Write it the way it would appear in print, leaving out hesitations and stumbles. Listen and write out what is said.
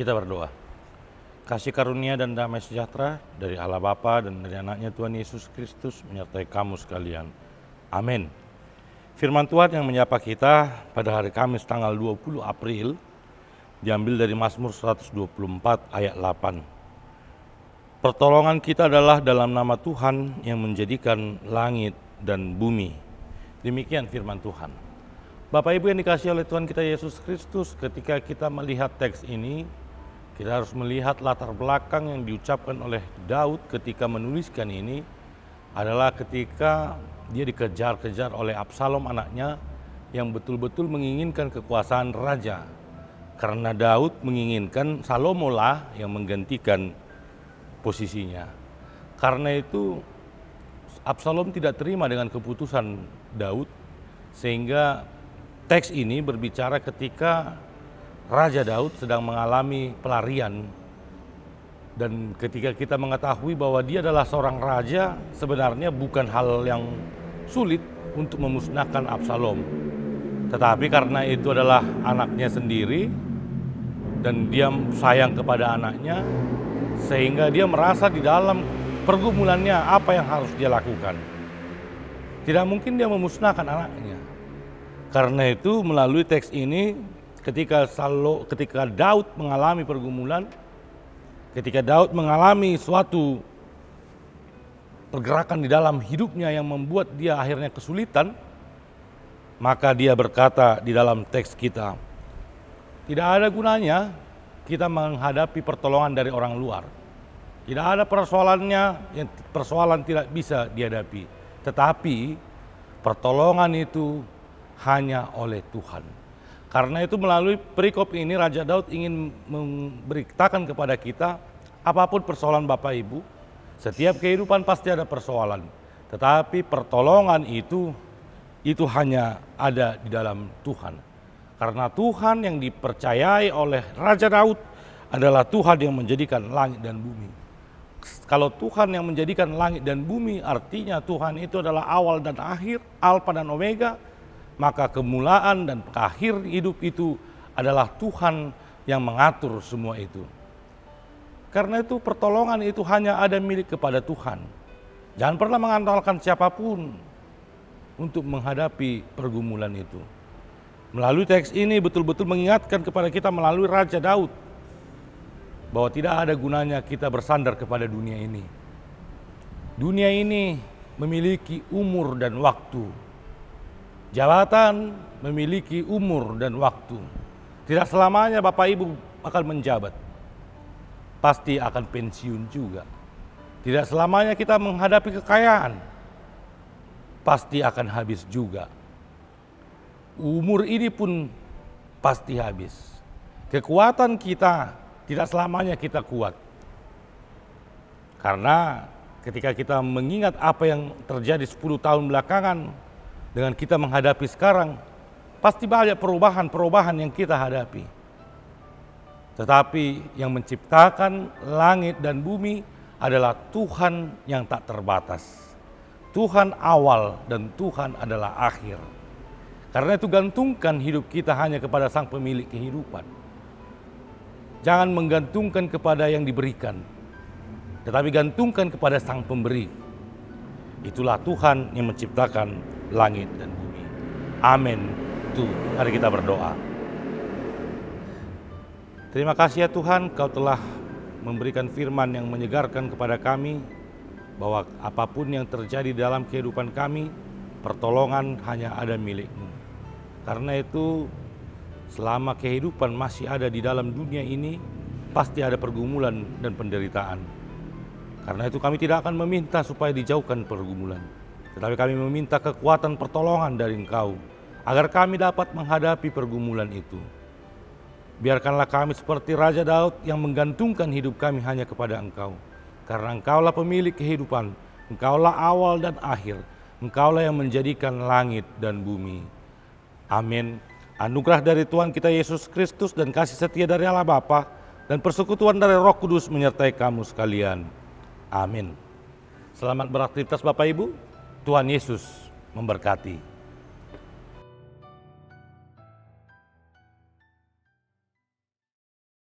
Kita berdoa. Kasih karunia dan damai sejahtera dari Allah Bapa dan dari anaknya Tuhan Yesus Kristus menyertai kamu sekalian. Amin. Firman Tuhan yang menyapa kita pada hari Kamis tanggal 20 April diambil dari Mazmur 124 ayat 8. Pertolongan kita adalah dalam nama Tuhan yang menjadikan langit dan bumi. Demikian firman Tuhan. Bapak Ibu yang dikasihi oleh Tuhan kita Yesus Kristus, ketika kita melihat teks ini, kita harus melihat latar belakang yang diucapkan oleh Daud ketika menuliskan ini adalah ketika dia dikejar-kejar oleh Absalom anaknya yang betul-betul menginginkan kekuasaan raja. Karena Daud menginginkan Salomo lah yang menggantikan posisinya. Karena itu Absalom tidak terima dengan keputusan Daud, sehingga teks ini berbicara ketika Raja Daud sedang mengalami pelarian, dan ketika kita mengetahui bahwa dia adalah seorang raja, sebenarnya bukan hal yang sulit untuk memusnahkan Absalom. Tetapi karena itu adalah anaknya sendiri dan dia sayang kepada anaknya, sehingga dia merasa di dalam pergumulannya apa yang harus dia lakukan. Tidak mungkin dia memusnahkan anaknya. Karena itu melalui teks ini, ketika Daud mengalami pergumulan, ketika Daud mengalami suatu pergerakan di dalam hidupnya yang membuat dia akhirnya kesulitan, maka dia berkata di dalam teks kita, tidak ada gunanya kita menghadapi pertolongan dari orang luar. Tidak ada persoalan tidak bisa dihadapi, tetapi pertolongan itu hanya oleh Tuhan. Karena itu melalui perikop ini Raja Daud ingin memberitakan kepada kita, apapun persoalan Bapak Ibu, setiap kehidupan pasti ada persoalan. Tetapi pertolongan itu hanya ada di dalam Tuhan. Karena Tuhan yang dipercayai oleh Raja Daud adalah Tuhan yang menjadikan langit dan bumi. Kalau Tuhan yang menjadikan langit dan bumi, artinya Tuhan itu adalah awal dan akhir, Alfa dan Omega. Maka kemulaan dan akhir hidup itu adalah Tuhan yang mengatur semua itu. Karena itu pertolongan itu hanya ada milik kepada Tuhan. Jangan pernah mengandalkan siapapun untuk menghadapi pergumulan itu. Melalui teks ini betul-betul mengingatkan kepada kita melalui Raja Daud bahwa tidak ada gunanya kita bersandar kepada dunia ini. Dunia ini memiliki umur dan waktu. Jabatan memiliki umur dan waktu. Tidak selamanya Bapak Ibu akan menjabat. Pasti akan pensiun juga. Tidak selamanya kita menghadapi kekayaan. Pasti akan habis juga. Umur ini pun pasti habis. Kekuatan kita tidak selamanya kita kuat. Karena ketika kita mengingat apa yang terjadi 10 tahun belakangan, dengan kita menghadapi sekarang, pasti banyak perubahan-perubahan yang kita hadapi. Tetapi yang menciptakan langit dan bumi adalah Tuhan yang tak terbatas. Tuhan awal dan Tuhan adalah akhir. Karena itu gantungkan hidup kita hanya kepada Sang Pemilik kehidupan. Jangan menggantungkan kepada yang diberikan, tetapi gantungkan kepada Sang Pemberi. Itulah Tuhan yang menciptakan langit dan bumi. Amin. Mari kita berdoa. Terima kasih ya Tuhan, Kau telah memberikan firman yang menyegarkan kepada kami, bahwa apapun yang terjadi dalam kehidupan kami, pertolongan hanya ada milik-Mu. Karena itu, selama kehidupan masih ada di dalam dunia ini, pasti ada pergumulan dan penderitaan. Karena itu kami tidak akan meminta supaya dijauhkan pergumulan, tetapi kami meminta kekuatan pertolongan dari Engkau, agar kami dapat menghadapi pergumulan itu. Biarkanlah kami seperti Raja Daud yang menggantungkan hidup kami hanya kepada Engkau. Karena Engkaulah pemilik kehidupan, Engkaulah awal dan akhir, Engkaulah yang menjadikan langit dan bumi. Amin. Anugerah dari Tuhan kita Yesus Kristus dan kasih setia dari Allah Bapa dan persekutuan dari Roh Kudus menyertai kamu sekalian. Amin. Selamat beraktivitas Bapak Ibu. Tuhan Yesus memberkati.